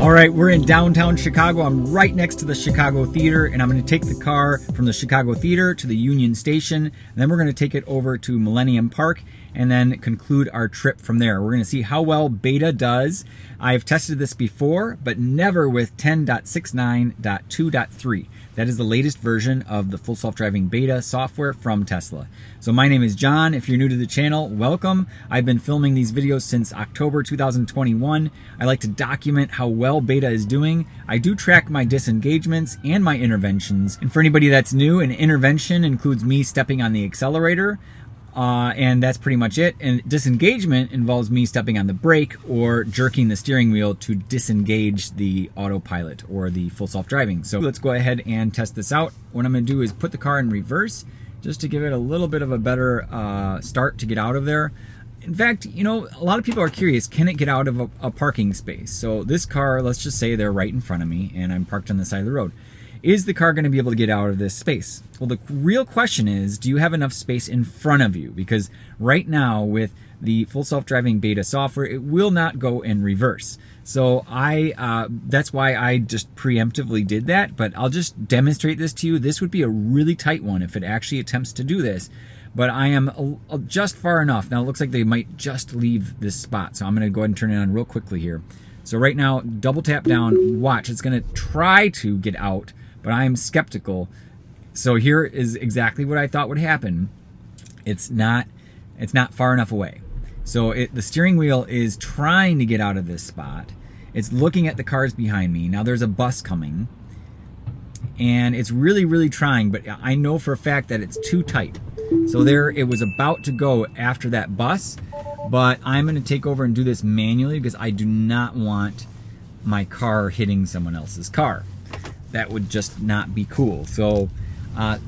All right, we're in downtown Chicago. I'm right next to the Chicago Theater, and I'm going to take the car from the Chicago Theater to the Union Station, and then we're going to take it over to Millennium Park and then conclude our trip from there. We're going to see how well Beta does. I've tested this before, but never with 10.69.2.3. That is the latest version of the full self-driving beta software from Tesla. So my name is John. If you're new to the channel, welcome. I've been filming these videos since October 2021. I like to document how well beta is doing. I do track my disengagements and my interventions. And for anybody that's new, an intervention includes me stepping on the accelerator, and that's pretty much it. And disengagement involves me stepping on the brake or jerking the steering wheel to disengage the autopilot or the full self-driving. So let's go ahead and test this out. What I'm going to do is put the car in reverse just to give it a little bit of a better start to get out of there. In fact, you know, a lot of people are curious, can it get out of a parking space? So this car, let's just say they're right in front of me and I'm parked on the side of the road. Is the car going to be able to get out of this space? Well, the real question is, do you have enough space in front of you? Because right now with the full self-driving beta software, it will not go in reverse. So that's why I just preemptively did that, but I'll just demonstrate this to you. This would be a really tight one if it actually attempts to do this, but I am just far enough. Now it looks like they might just leave this spot, so I'm going to go ahead and turn it on real quickly here. So right now, double tap down, watch, it's going to try to get out, but I am skeptical. So here is exactly what I thought would happen. It's not far enough away. So the steering wheel is trying to get out of this spot. It's looking at the cars behind me. Now there's a bus coming, and it's really, really trying, but I know for a fact that it's too tight. So there, it was about to go after that bus, but I'm going to take over and do this manually because I do not want my car hitting someone else's car. That would just not be cool. So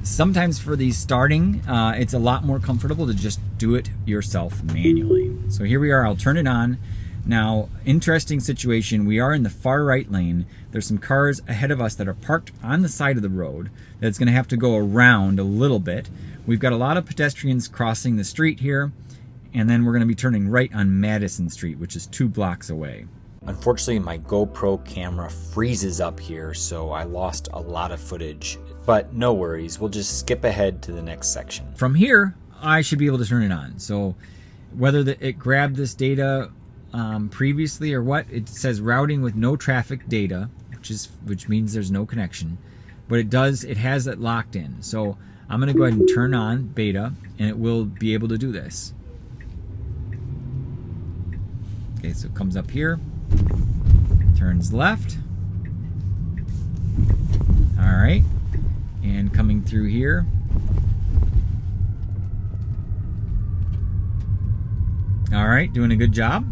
sometimes for these starting, it's a lot more comfortable to just do it yourself manually. So here we are, I'll turn it on. Now, interesting situation, we are in the far right lane. There's some cars ahead of us that are parked on the side of the road that's gonna have to go around a little bit. We've got a lot of pedestrians crossing the street here, and then we're gonna be turning right on Madison Street, which is 2 blocks away. Unfortunately, my GoPro camera freezes up here, so I lost a lot of footage, but no worries, we'll just skip ahead to the next section. From here, I should be able to turn it on. So whether it grabbed this data previously or what, it says routing with no traffic data, which means there's no connection, but it has it locked in. So I'm gonna go ahead and turn on beta, and it will be able to do this. Okay, so it comes up here, turns left. All right, and coming through here. All right, doing a good job.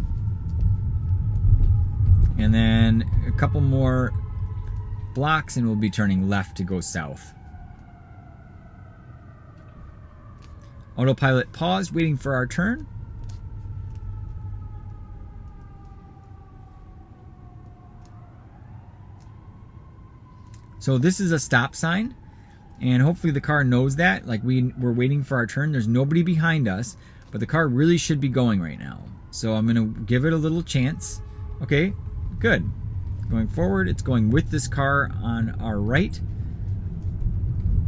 And then a couple more blocks and we'll be turning left to go south. Autopilot paused, waiting for our turn. So this is a stop sign, and hopefully the car knows that. Like we're waiting for our turn. There's nobody behind us, but the car really should be going right now. So I'm gonna give it a little chance. Okay, good. Going forward, it's going with this car on our right.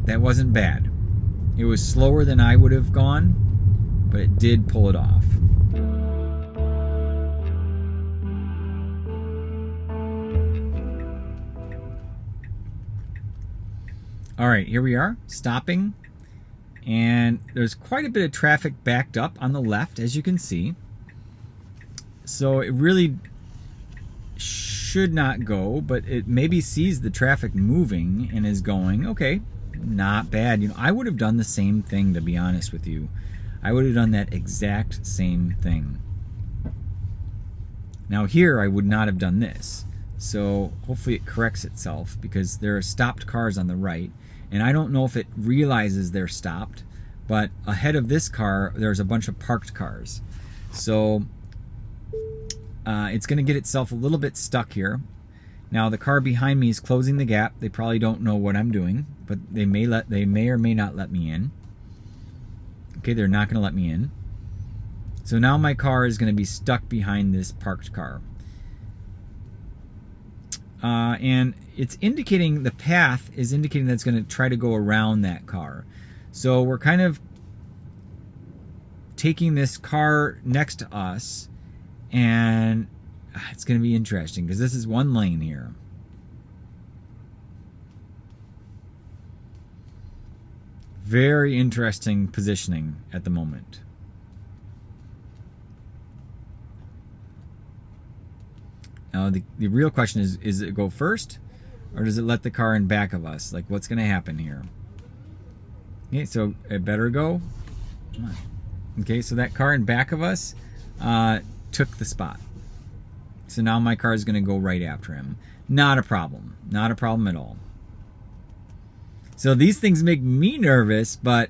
That wasn't bad. It was slower than I would have gone, but it did pull it off. All right, here we are, stopping, and there's quite a bit of traffic backed up on the left, as you can see. So it really should not go, but it maybe sees the traffic moving and is going, okay, not bad. You know, I would have done the same thing, to be honest with you. I would have done that exact same thing. Now here, I would not have done this. So hopefully it corrects itself, because there are stopped cars on the right. And I don't know if it realizes they're stopped, but ahead of this car, there's a bunch of parked cars. So it's going to get itself a little bit stuck here. Now the car behind me is closing the gap. They probably don't know what I'm doing, but they may or may not let me in. Okay, they're not going to let me in. So now my car is going to be stuck behind this parked car. and it's indicating, the path is indicating that it's going to try to go around that car. So we're kind of taking this car next to us, and it's going to be interesting because this is one lane here. Very interesting positioning at the moment. Now, the real question is it go first, or does it let the car in back of us? Like, what's going to happen here? Okay, so it better go. Come on. Okay, so that car in back of us took the spot. So now my car is going to go right after him. Not a problem. Not a problem at all. So these things make me nervous, but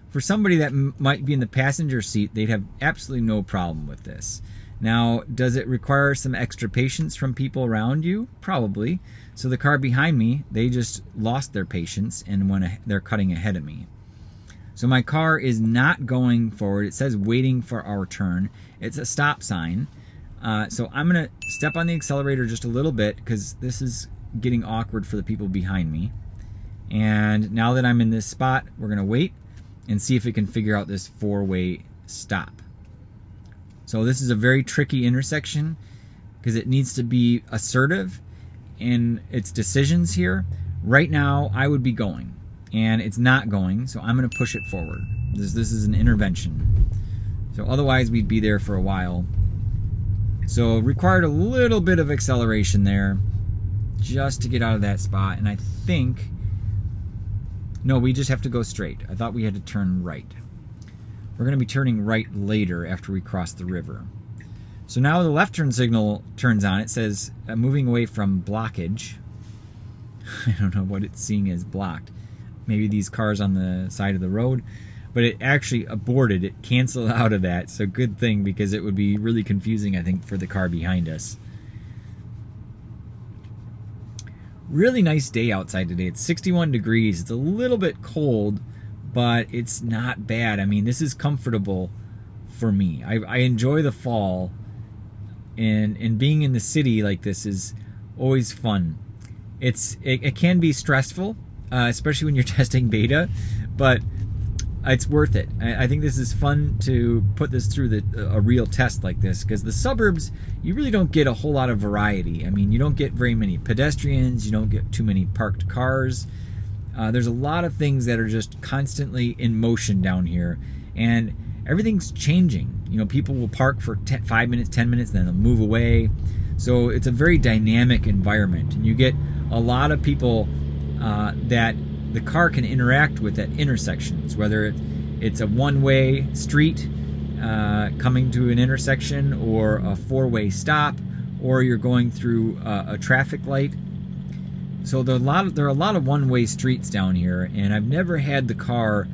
for somebody that might be in the passenger seat, they'd have absolutely no problem with this. Now, does it require some extra patience from people around you? Probably. So the car behind me, they just lost their patience and they're cutting ahead of me. So my car is not going forward. It says waiting for our turn. It's a stop sign. So I'm going to step on the accelerator just a little bit because this is getting awkward for the people behind me. And now that I'm in this spot, we're going to wait and see if we can figure out this four-way stop. So this is a very tricky intersection because it needs to be assertive in its decisions here. Right now, I would be going, and it's not going, so I'm going to push it forward. This is an intervention. So otherwise, we'd be there for a while. So required a little bit of acceleration there just to get out of that spot, and I think... No, we just have to go straight. I thought we had to turn right. We're going to be turning right later after we cross the river. So now the left turn signal turns on. It says moving away from blockage. I don't know what it's seeing as blocked. Maybe these cars on the side of the road. But it actually aborted. It canceled out of that. So good thing, because it would be really confusing, I think, for the car behind us. Really nice day outside today. It's 61 degrees. It's a little bit cold, but it's not bad. I mean, this is comfortable for me. I enjoy the fall, and being in the city like this is always fun. It can be stressful, especially when you're testing beta, but it's worth it. I think this is fun to put this through a real test like this, because the suburbs, you really don't get a whole lot of variety. I mean, you don't get very many pedestrians, you don't get too many parked cars. There's a lot of things that are just constantly in motion down here, and everything's changing. You know, people will park for 5 minutes, 10 minutes, then they'll move away. So it's a very dynamic environment, and you get a lot of people that the car can interact with at intersections, whether it's a one-way street coming to an intersection, or a four-way stop, or you're going through a traffic light. So there are a lot of one-way streets down here, and I've never had the car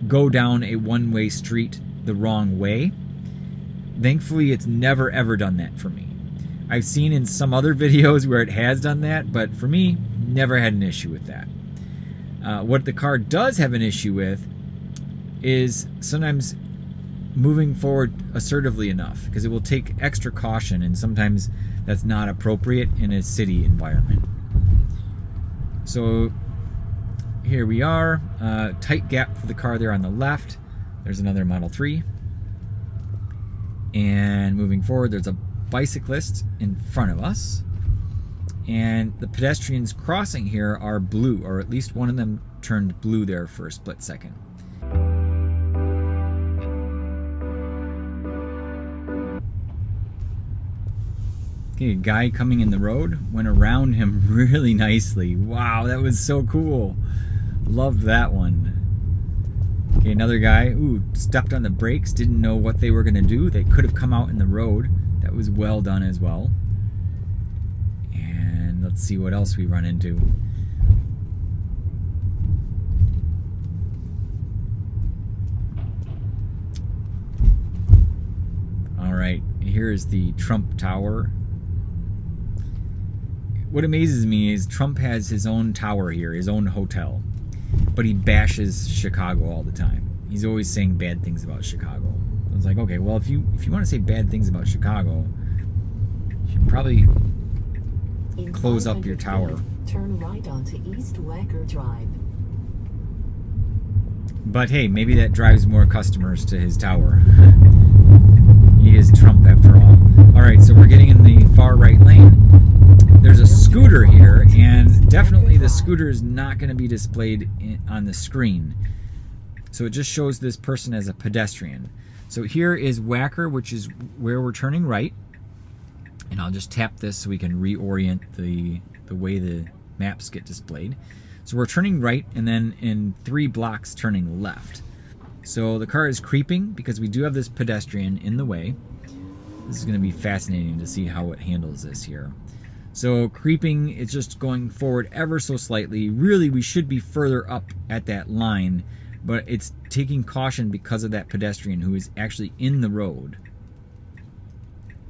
go down a one-way street the wrong way. Thankfully, it's never ever done that for me. I've seen in some other videos where it has done that, but for me, never had an issue with that. What the car does have an issue with is sometimes moving forward assertively enough, because it will take extra caution, and sometimes that's not appropriate in a city environment. So here we are, tight gap for the car there on the left. There's another Model 3. And moving forward, there's a bicyclist in front of us. And the pedestrians crossing here are blue, or at least one of them turned blue there for a split second. Okay, a guy coming in the road, went around him really nicely. Wow, that was so cool. Loved that one. Okay, another guy, stepped on the brakes, didn't know what they were going to do. They could have come out in the road. That was well done as well. And let's see what else we run into. All right, here is the Trump Tower. What amazes me is Trump has his own tower here, his own hotel, but he bashes Chicago all the time. He's always saying bad things about Chicago. I was like, okay, well, if you want to say bad things about Chicago, you should probably close up your tower. Turn right onto East Wacker Drive. But hey, maybe that drives more customers to his tower. He is Trump after all. Alright, so we're getting in the far right lane. There's a scooter here, and definitely the scooter is not going to be displayed on the screen. So it just shows this person as a pedestrian. So here is Wacker, which is where we're turning right. And I'll just tap this so we can reorient the way the maps get displayed. So we're turning right, and then in 3 blocks turning left. So the car is creeping because we do have this pedestrian in the way. This is going to be fascinating to see how it handles this here. So creeping, it's just going forward ever so slightly. Really, we should be further up at that line, but it's taking caution because of that pedestrian who is actually in the road.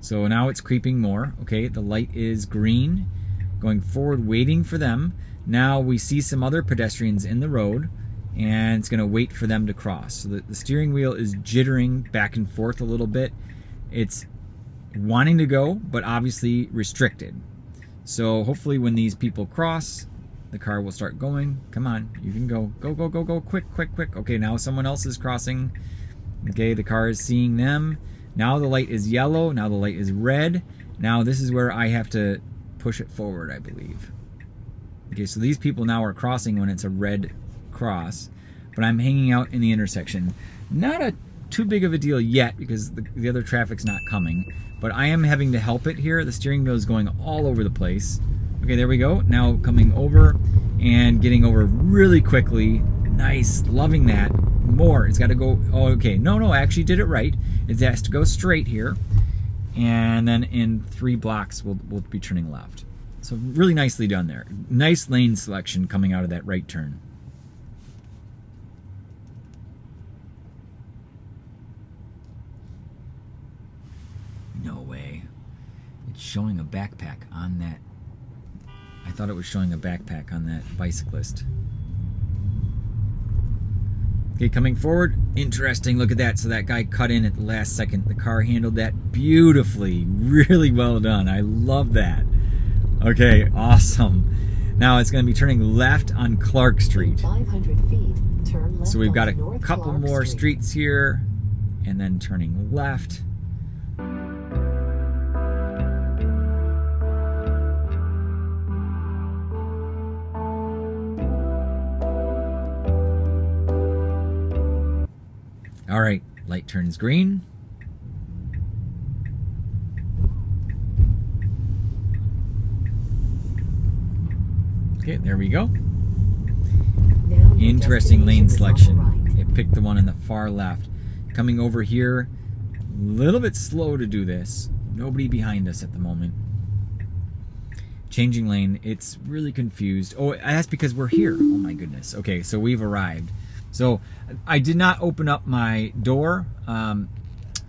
So now it's creeping more. Okay, the light is green. Going forward, waiting for them. Now we see some other pedestrians in the road, and it's going to wait for them to cross. So the steering wheel is jittering back and forth a little bit. It's wanting to go, but obviously restricted. So hopefully when these people cross, the car will start going. Come on, you can go. Go, go, go, go. Quick, quick, quick. Okay, now someone else is crossing. Okay, the car is seeing them. Now the light is yellow. Now the light is red. Now this is where I have to push it forward, I believe. Okay, so these people now are crossing when it's a red cross, but I'm hanging out in the intersection. Not a too big of a deal yet because the other traffic's not coming, but I am having to help it here. The steering wheel is going all over the place. Okay, there we go. Now coming over and getting over really quickly. Nice, loving that. More, it's got to go. Oh, okay, no, I actually did it right. It has to go straight here, and then in 3 blocks we'll be turning left. So really nicely done there. Nice lane selection coming out of that right turn. No way. It's showing a backpack on that. I thought it was showing a backpack on that bicyclist. Okay, coming forward. Interesting. Look at that. So that guy cut in at the last second. The car handled that beautifully. Really well done. I love that. Okay, awesome. Now it's going to be turning left on Clark Street. 500 feet, turn left. So we've got a North couple Clark more Street. streets here, and then turning left. All right, light turns green. Okay, there we go. Now your Interesting lane destination is on the selection. right. It picked the one in the far left. Coming over here, a little bit slow to do this. Nobody behind us at the moment. Changing lane, it's really confused. Oh, that's because we're here. Oh my goodness. Okay, so we've arrived. So I did not open up my door.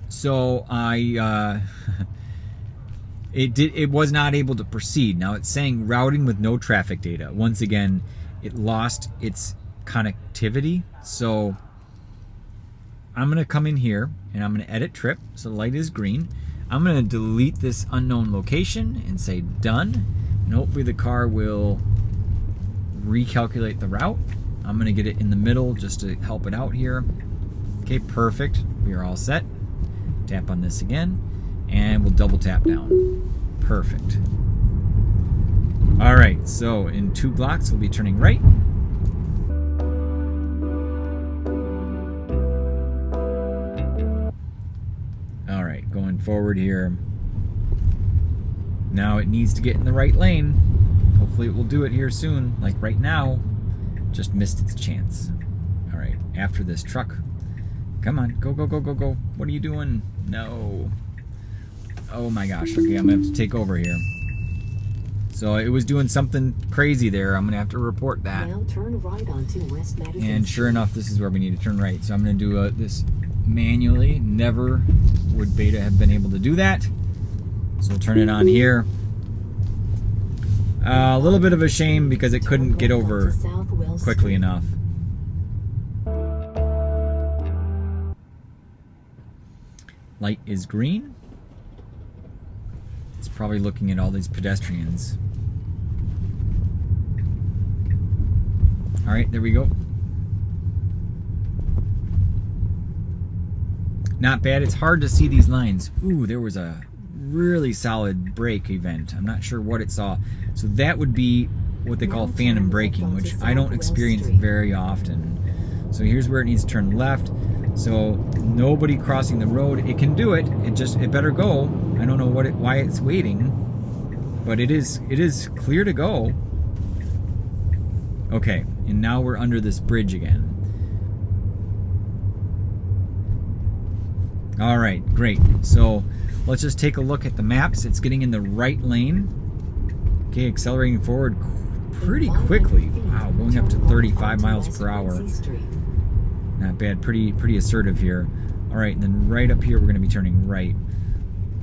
So I it was not able to proceed. Now it's saying routing with no traffic data. Once again, it lost its connectivity. So I'm gonna come in here and I'm gonna edit trip. So the light is green. I'm gonna delete this unknown location and say done. And hopefully the car will recalculate the route. I'm gonna get it in the middle just to help it out here. Okay, perfect. We are all set. Tap on this again, and we'll double tap down. Perfect. All right, so in 2 blocks, we'll be turning right. All right, going forward here. Now it needs to get in the right lane. Hopefully it will do it here soon, like right now. Just missed its chance. All right, after this truck. Come on, go, go, go, go, go. What are you doing? No. Oh my gosh, okay, I'm gonna have to take over here. So it was doing something crazy there. I'm gonna have to report that. Now turn right onto West Madison. And sure enough, this is where we need to turn right. So I'm gonna do this manually. Never would Beta have been able to do that. So we'll turn it on here. A little bit of a shame because it couldn't get over quickly enough. Light is green. It's probably looking at all these pedestrians. All right, there we go. Not bad. It's hard to see these lines. Ooh, there was a really solid brake event. I'm not sure what it saw. So that would be what they call phantom braking, which I don't experience very often. So here's where it needs to turn left. So nobody crossing the road. It can do it. It better go. I don't know why it's waiting, but it is clear to go. Okay, and now we're under this bridge again. All right, great. So let's just take a look at the maps. It's getting in the right lane. Okay, accelerating forward pretty quickly. Wow, going up to 35 miles per hour. Not bad, pretty assertive here. All right, and then right up here, we're gonna be turning right.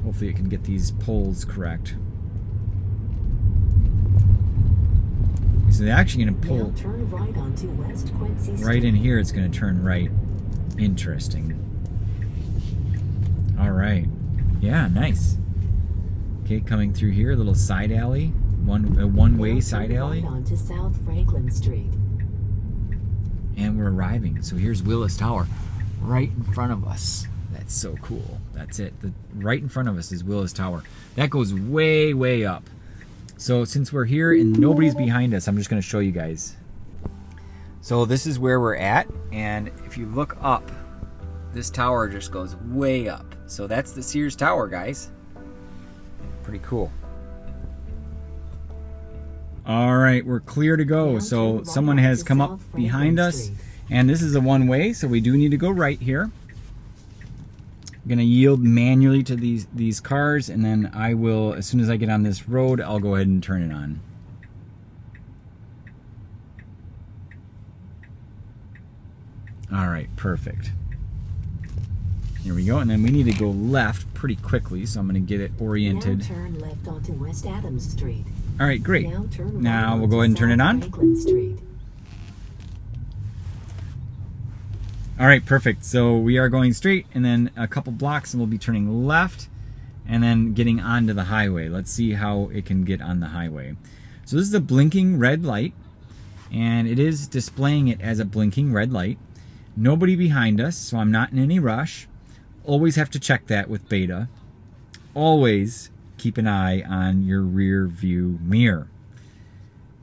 Hopefully it can get these poles correct. So they're actually gonna pull right in here. It's gonna turn right. Interesting. All right, yeah, nice. Okay, coming through here, a little side alley, one-way side alley. Onto South Franklin Street. And we're arriving. So here's Willis Tower, right in front of us. That's so cool. That's it. Right in front of us is Willis Tower. That goes way, way up. So since we're here and nobody's behind us, I'm just going to show you guys. So this is where we're at, and if you look up, this tower just goes way up. So that's the Sears Tower, guys. Pretty cool. All right, we're clear to go. So someone has come up behind us, and this is a one-way, so we do need to go right here. I'm gonna yield manually to these cars, and then I will, as soon as I get on this road, I'll go ahead and turn it on. All right, perfect. Here we go, and then we need to go left pretty quickly, so I'm going to get it oriented. Now turn left onto West Adams Street. All right, great. Now we'll go ahead and turn it on. Street. All right, perfect. So we are going straight, and then a couple blocks, and we'll be turning left, and then getting onto the highway. Let's see how it can get on the highway. So this is a blinking red light, and it is displaying it as a blinking red light. Nobody behind us, so I'm not in any rush. Always have to check that with beta. Always keep an eye on your rear view mirror.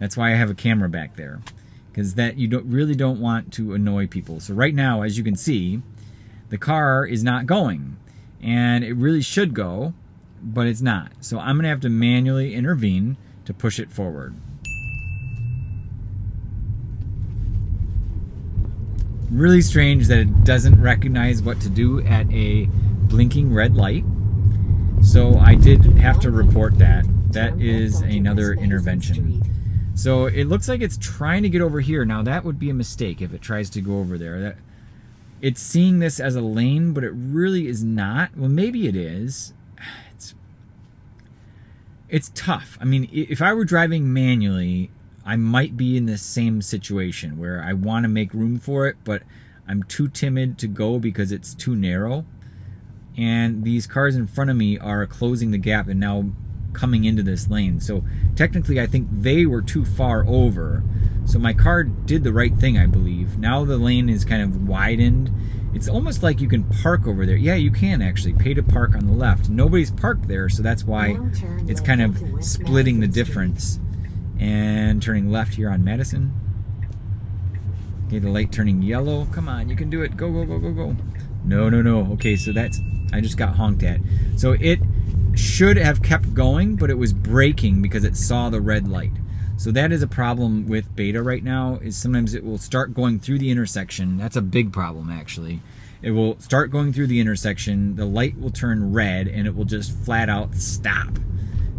That's why I have a camera back there, because that you really don't want to annoy people. So right now, as you can see, the car is not going, and it really should go, but it's not. So I'm gonna have to manually intervene to push it forward. Really strange that it doesn't recognize what to do at a blinking red light. So I did have to report that. That is another intervention. So it looks like it's trying to get over here. Now that would be a mistake if it tries to go over there. It's seeing this as a lane, but it really is not. Well, maybe it is. It's tough. I mean, if I were driving manually, I might be in the same situation where I want to make room for it, but I'm too timid to go because it's too narrow. And these cars in front of me are closing the gap and now coming into this lane. So technically, I think they were too far over. So my car did the right thing, I believe. Now the lane is kind of widened. It's almost like you can park over there. Yeah, you can actually pay to park on the left. Nobody's parked there, so that's why it's kind of splitting the difference. And turning left here on Madison. Okay, the light turning yellow. Come on, you can do it. Go, go, go, go, go. No, no, no. Okay, so I just got honked at. So it should have kept going, but it was braking because it saw the red light. So that is a problem with beta right now, is sometimes it will start going through the intersection. That's a big problem, actually. It will start going through the intersection, the light will turn red, and it will just flat out stop.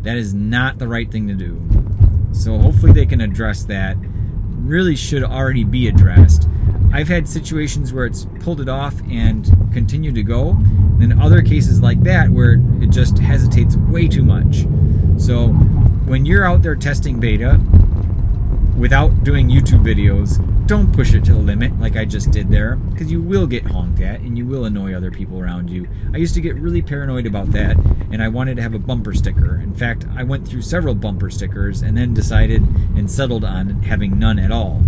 That is not the right thing to do. So hopefully they can address that. Really should already be addressed. I've had situations where it's pulled it off and continued to go. And then other cases like that where it just hesitates way too much. So when you're out there testing beta without doing YouTube videos, don't push it to the limit like I just did there, because you will get honked at and you will annoy other people around you. I used to get really paranoid about that, and I wanted to have a bumper sticker. In fact, I went through several bumper stickers and then decided and settled on having none at all.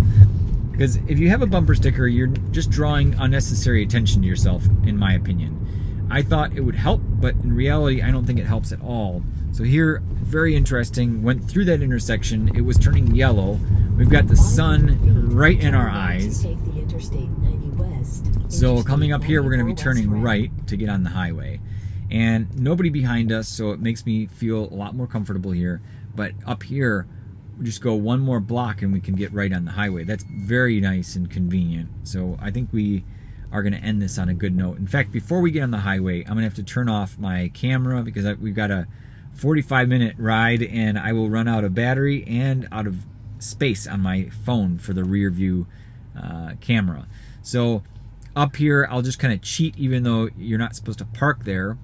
Because if you have a bumper sticker, you're just drawing unnecessary attention to yourself, in my opinion. I thought it would help, but in reality, I don't think it helps at all. So here, very interesting, went through that intersection. It was turning yellow. We've got the sun right in our eyes. So coming up here, we're going to be turning right to get on the highway. And nobody behind us, so it makes me feel a lot more comfortable here. But up here, we just go one more block and we can get right on the highway. That's very nice and convenient. So I think we are going to end this on a good note. In fact, before we get on the highway, I'm going to have to turn off my camera because we've got a 45-minute ride and I will run out of battery and out of space on my phone for the rear view camera. So up here, I'll just kind of cheat, even though you're not supposed to park there.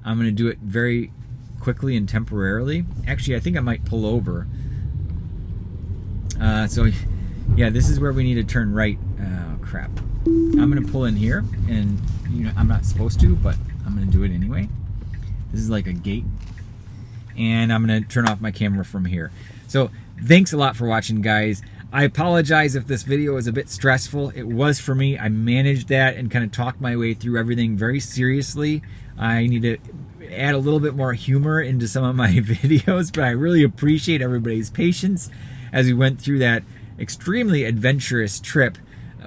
I'm going to do it very quickly and temporarily. Actually, I think I might pull over. So yeah, this is where we need to turn right. Oh crap. I'm going to pull in here, and I'm not supposed to, but I'm going to do it anyway. This is like a gate. And I'm going to turn off my camera from here. So thanks a lot for watching, guys. I apologize if this video was a bit stressful. It was for me. I managed that and kind of talked my way through everything very seriously. I need to add a little bit more humor into some of my videos, but I really appreciate everybody's patience as we went through that extremely adventurous trip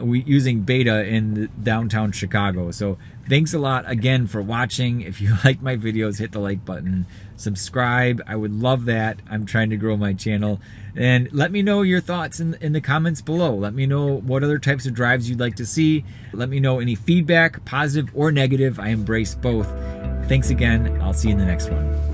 using Beta in downtown Chicago. So thanks a lot again for watching. If you like my videos, hit the like button, subscribe. I would love that. I'm trying to grow my channel. And let me know your thoughts in the comments below. Let me know what other types of drives you'd like to see. Let me know any feedback, positive or negative. I embrace both. Thanks again. I'll see you in the next one.